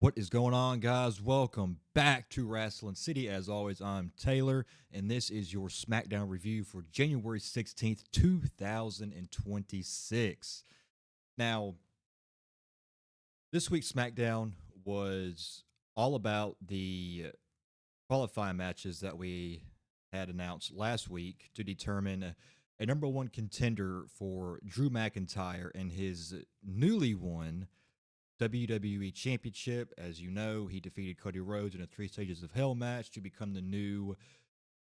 What is going on, guys? Welcome back to Wrestling City. As always, I'm Taylor, and this is your SmackDown review for January 16th, 2026. Now, this week's SmackDown was all about the qualifying matches that we had announced last week to determine a number one contender for Drew McIntyre and his newly won WWE Championship. As you know, he defeated Cody Rhodes in a Three Stages of Hell match to become the new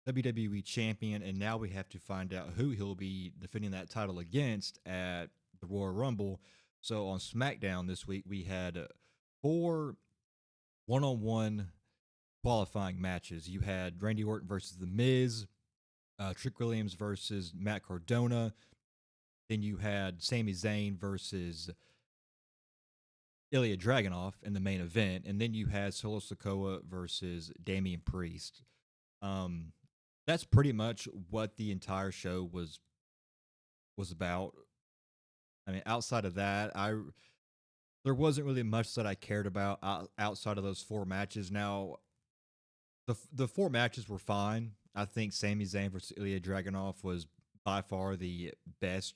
WWE Champion, and now we have to find out who he'll be defending that title against at the Royal Rumble. So on SmackDown this week, we had four one-on-one qualifying matches. You had Randy Orton versus The Miz, Trick Williams versus Matt Cardona. Then you had Sami Zayn versus Ilya Dragunov in the main event, and then you had Solo Sikoa versus Damian Priest. Um, that's pretty much what the entire show was about. I mean, outside of that, I there wasn't really much that I cared about outside of those four matches. Now, the four matches were fine. I think Sami Zayn versus Ilya Dragunov was by far the best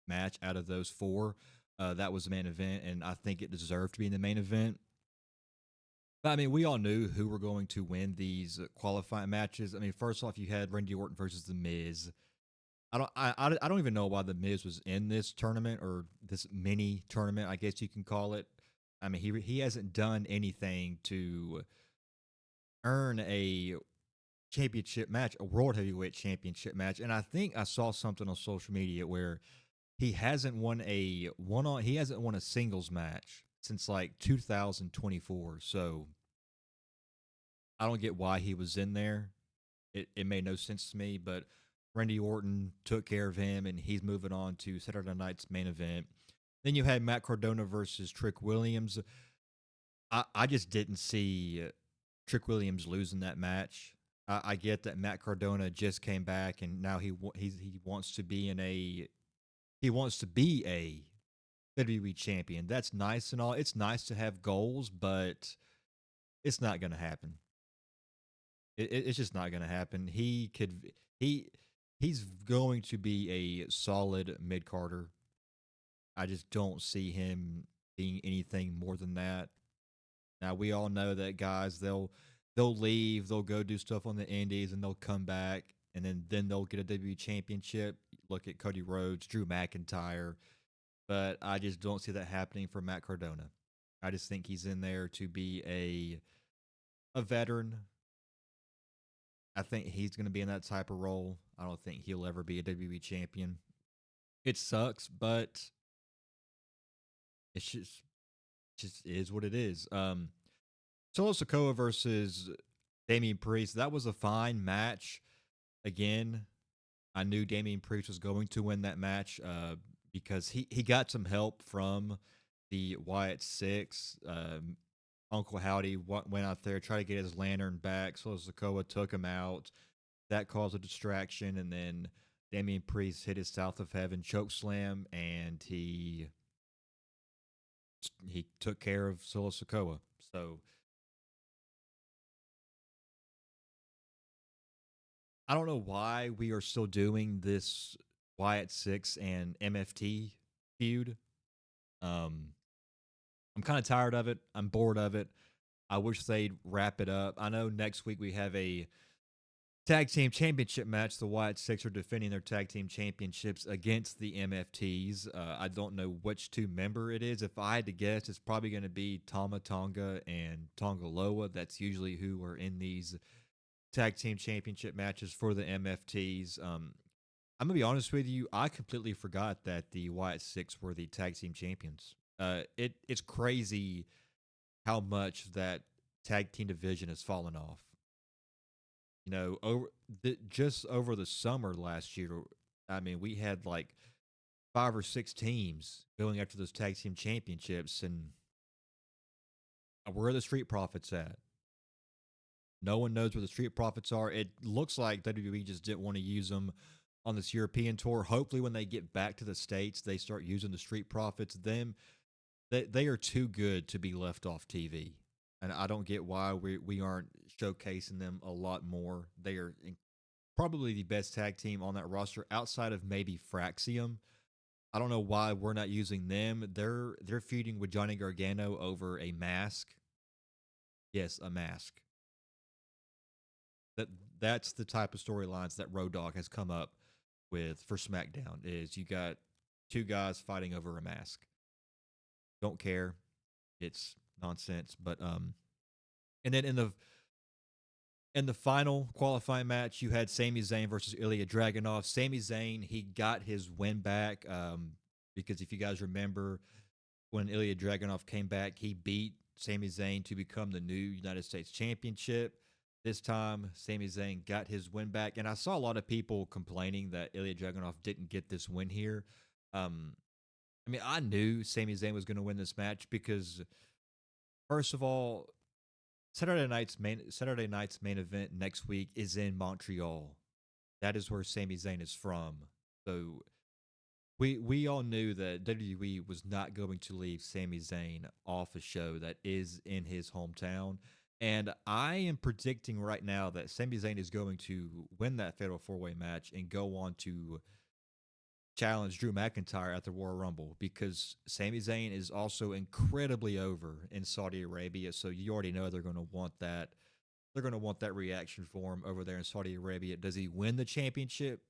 match out of those four. That was the main event, and I think it deserved to be in the main event. But I mean, we all knew who were going to win these qualifying matches. I mean, first off, you had Randy Orton versus The Miz. I don't even know why The Miz was in this tournament or this mini tournament, I guess you can call it. I mean, he hasn't done anything to earn a championship match, a world heavyweight championship match, and I think I saw something on social media where he hasn't won a singles match since like 2024. So I don't get why he was in there. It made no sense to me, but Randy Orton took care of him and he's moving on to Saturday night's main event. Then you had Matt Cardona versus Trick Williams. I just didn't see Trick Williams losing that match. I get that Matt Cardona just came back and now he wants to be in a he wants to be a WWE champion. That's nice and all. It's nice to have goals, but it's not going to happen. It's just not going to happen. He's going to be a solid mid carder. I just don't see him being anything more than that. Now we all know that guys they'll leave, they'll go do stuff on the indies, and they'll come back, and then they'll get a WWE championship. Look at Cody Rhodes, Drew McIntyre, but I just don't see that happening for Matt Cardona. I just think he's in there to be a veteran. I think he's going to be in that type of role. I don't think he'll ever be a WWE champion. It sucks, but it's just is what it is. Solo Sikoa versus Damian Priest. That was a fine match. Again, I knew Damian Priest was going to win that match because he got some help from the Wyatt Six. Uncle Howdy went out there, tried to get his lantern back. So Sikoa took him out. That caused a distraction, and then Damian Priest hit his South of Heaven choke slam, and he took care of Solo Sikoa. So I don't know why we are still doing this Wyatt Six and MFT feud. Um, I'm kind of tired of it. I'm bored of it. I wish they'd wrap it up. I know next week we have a tag team championship match. The Wyatt Six are defending their tag team championships against the MFTs. I don't know which two member it is. If I had to guess, it's probably going to be Tama Tonga and Tonga Loa. That's usually who are in these tag team championship matches for the MFTs. I'm gonna be honest with you. I completely forgot that the Wyatt Six were the tag team champions. It's crazy how much that tag team division has fallen off. You know, just over the summer last year, I mean, we had like five or six teams going after those tag team championships, and where are the Street Profits at? No one knows where the Street Profits are. It looks like WWE just didn't want to use them on this European tour. Hopefully, when they get back to the States, they start using the Street Profits. they are too good to be left off TV, and I don't get why we aren't showcasing them a lot more. They are probably the best tag team on that roster outside of maybe Fraxium. I don't know why we're not using them. They're feuding with Johnny Gargano over a mask. Yes, a mask. That that's the type of storylines that Road Dogg has come up with for SmackDown. Is you got two guys fighting over a mask. Don't care. It's nonsense. But and then in the final qualifying match, you had Sami Zayn versus Ilya Dragunov. Sami Zayn, he got his win back because if you guys remember, when Ilya Dragunov came back, he beat Sami Zayn to become the new United States Championship. This time, Sami Zayn got his win back, and I saw a lot of people complaining that Ilya Dragunov didn't get this win here. Um, I mean, I knew Sami Zayn was going to win this match because, first of all, Saturday night's main event next week is in Montreal. That is where Sami Zayn is from. So we all knew that WWE was not going to leave Sami Zayn off a show that is in his hometown. And I am predicting right now that Sami Zayn is going to win that Fatal 4-Way match and go on to challenge Drew McIntyre at the Royal Rumble because Sami Zayn is also incredibly over in Saudi Arabia. So you already know they're going to want that. They're going to want that reaction for him over there in Saudi Arabia. Does he win the championship?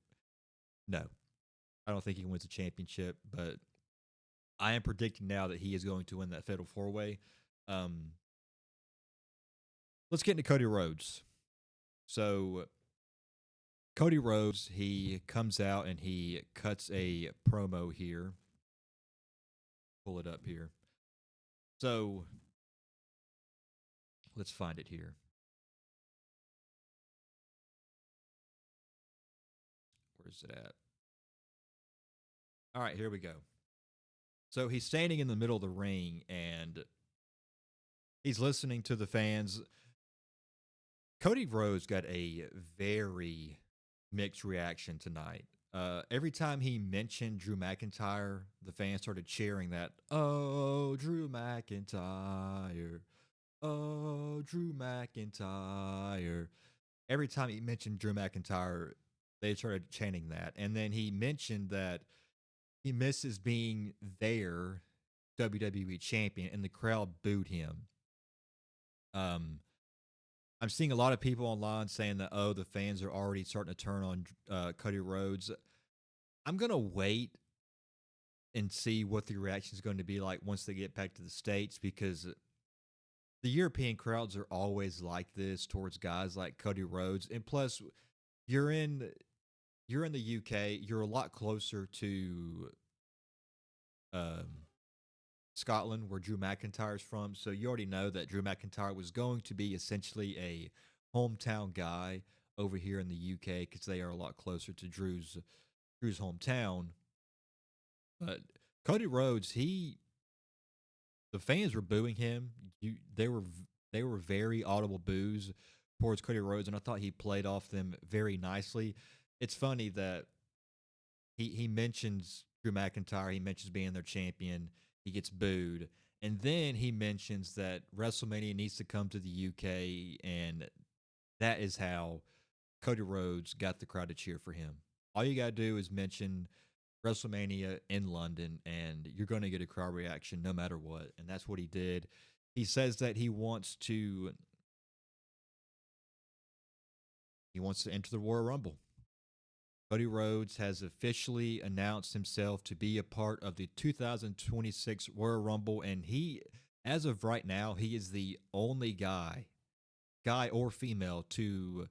No, I don't think he wins the championship, but I am predicting now that he is going to win that Fatal 4-Way. Let's get into Cody Rhodes. So Cody Rhodes, he comes out and he cuts a promo here. Pull it up here. So let's find it here. Where's it at? All right, here we go. So he's standing in the middle of the ring and he's listening to the fans. Cody Rhodes got a very mixed reaction tonight. Every time he mentioned Drew McIntyre, the fans started cheering that, "Oh, Drew McIntyre. Oh, Drew McIntyre." Every time he mentioned Drew McIntyre, they started chanting that. And then he mentioned that he misses being their WWE champion, and the crowd booed him. Um, I'm seeing a lot of people online saying that, oh, the fans are already starting to turn on Cody Rhodes. I'm going to wait and see what the reaction is going to be like once they get back to the States because the European crowds are always like this towards guys like Cody Rhodes. And plus, you're in the UK, you're a lot closer to um, Scotland, where Drew McIntyre's from. So you already know that Drew McIntyre was going to be essentially a hometown guy over here in the UK because they are a lot closer to Drew's hometown. But Cody Rhodes, the fans were booing him. They were very audible boos towards Cody Rhodes, and I thought he played off them very nicely. It's funny that he mentions Drew McIntyre, he mentions being their champion, he gets booed, and then he mentions that WrestleMania needs to come to the UK, and that is how Cody Rhodes got the crowd to cheer for him. All you gotta do is mention WrestleMania in London, and you're going to get a crowd reaction no matter what. And that's what he did. He says that he wants to enter the Royal Rumble. Cody Rhodes has officially announced himself to be a part of the 2026 Royal Rumble, and as of right now, he is the only guy or female, to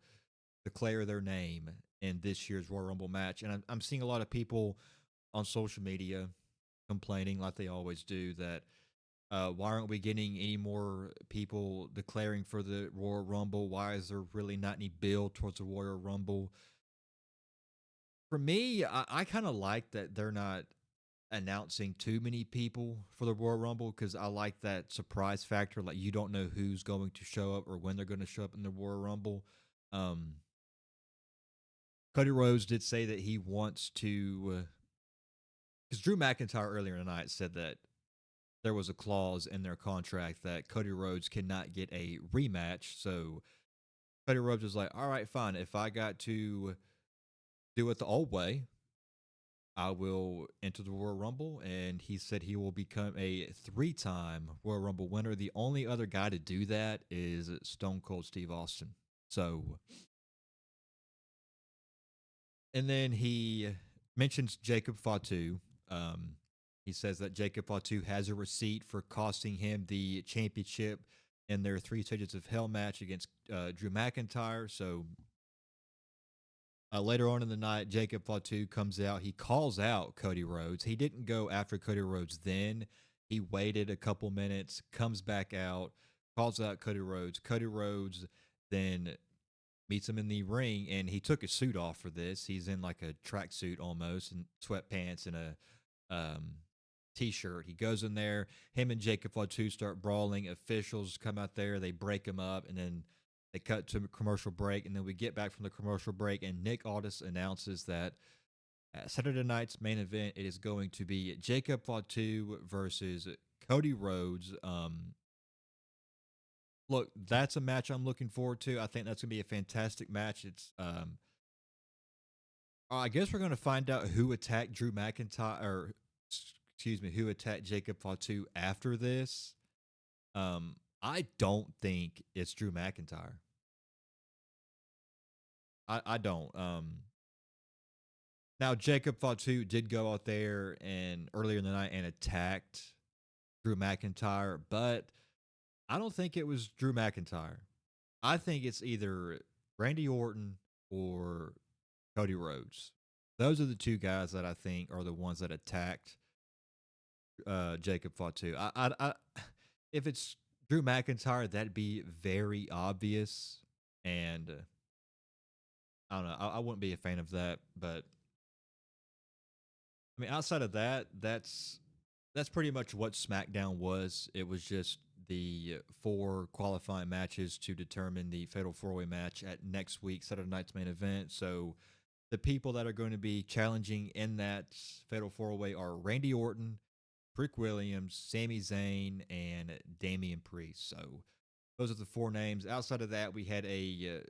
declare their name in this year's Royal Rumble match. And I'm seeing a lot of people on social media complaining, like they always do, that why aren't we getting any more people declaring for the Royal Rumble? Why is there really not any build towards the Royal Rumble? For me, I kind of like that they're not announcing too many people for the Royal Rumble because I like that surprise factor. Like, you don't know who's going to show up or when they're going to show up in the Royal Rumble. Cody Rhodes did say that he wants to, because Drew McIntyre earlier tonight said that there was a clause in their contract that Cody Rhodes cannot get a rematch. So Cody Rhodes was like, all right, fine. If I got to do it the old way, I will enter the Royal Rumble. And he said he will become a 3-time Royal Rumble winner. The only other guy to do that is Stone Cold Steve Austin. So, and then he mentions Jacob Fatu. Um, he says that Jacob Fatu has a receipt for costing him the championship in their 3 stages of hell match against Drew McIntyre. So later on in the night, Jacob Fatu comes out. He calls out Cody Rhodes. He didn't go after Cody Rhodes then. He waited a couple minutes, comes back out, calls out Cody Rhodes. Cody Rhodes then meets him in the ring, and he took his suit off for this. He's in like a tracksuit almost, and sweatpants and a t-shirt. He goes in there. Him and Jacob Fatu start brawling. Officials come out there. They break him up, and then they cut to a commercial break. And then we get back from the commercial break, and Nick Aldis announces that Saturday night's main event, it is going to be Jacob Fatu versus Cody Rhodes. Look, that's a match I'm looking forward to. I think that's gonna be a fantastic match. It's I guess we're gonna find out who attacked Drew McIntyre, or excuse me, who attacked Jacob Fatu after this. I don't think it's Drew McIntyre. I don't. Now Jacob Fatu did go out there and earlier in the night and attacked Drew McIntyre, but I don't think it was Drew McIntyre. I think it's either Randy Orton or Cody Rhodes. Those are the two guys that I think are the ones that attacked Jacob Fatu. If it's Drew McIntyre, that'd be very obvious, and I don't know. I wouldn't be a fan of that, but I mean, outside of that, that's pretty much what SmackDown was. It was just the 4 qualifying matches to determine the Fatal 4-Way match at next week's Saturday night's main event. So the people that are going to be challenging in that Fatal 4-Way are Randy Orton, Rick Williams, Sami Zayn, and Damian Priest. So those are the 4 names. Outside of that, we had a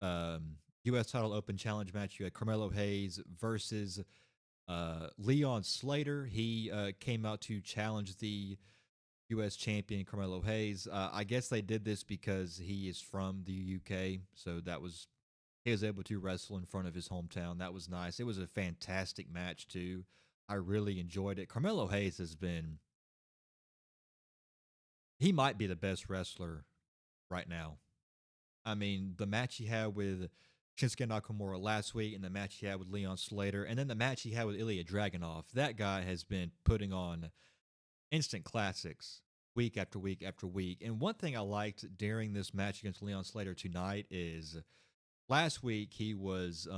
U.S. title open challenge match. You had Carmelo Hayes versus Leon Slater. He came out to challenge the U.S. champion Carmelo Hayes. I guess they did this because he is from the UK, so he was able to wrestle in front of his hometown. That was nice. It was a fantastic match too. I really enjoyed it. Carmelo Hayes he might be the best wrestler right now. I mean, the match he had with Shinsuke Nakamura last week, and the match he had with Leon Slater, and then the match he had with Ilya Dragunov. That guy has been putting on instant classics week after week after week. And one thing I liked during this match against Leon Slater tonight is last week he was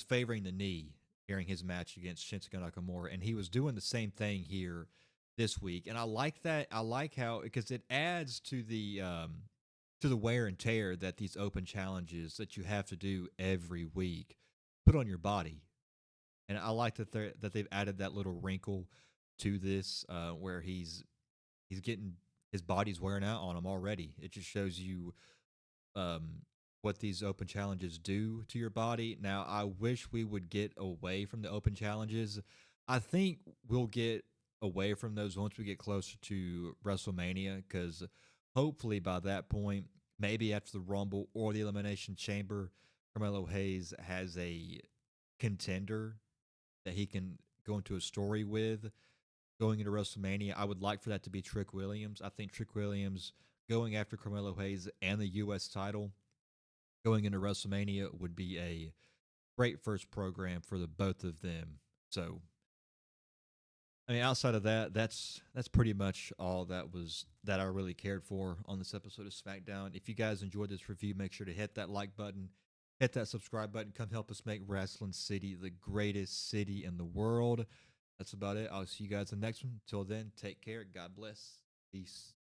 favoring the knee during his match against Shinsuke Nakamura, and he was doing the same thing here this week. And I like that. I like how, because it adds to the wear and tear that these open challenges that you have to do every week put on your body. And I like that they've added that little wrinkle to this, where he's getting his body's wearing out on him already. It just shows you what these open challenges do to your body. Now, I wish we would get away from the open challenges. I think we'll get away from those once we get closer to WrestleMania, because hopefully by that point, maybe after the Rumble or the Elimination Chamber, Carmelo Hayes has a contender that he can go into a story with going into WrestleMania. I would like for that to be Trick Williams. I think Trick Williams going after Carmelo Hayes and the U.S. title going into WrestleMania would be a great first program for the both of them. So, I mean, outside of that, that's pretty much all that I really cared for on this episode of SmackDown. If you guys enjoyed this review, make sure to hit that like button, hit that subscribe button. Come help us make Wrestling City the greatest city in the world. That's about it. I'll see you guys in the next one. Until then, take care. God bless. Peace.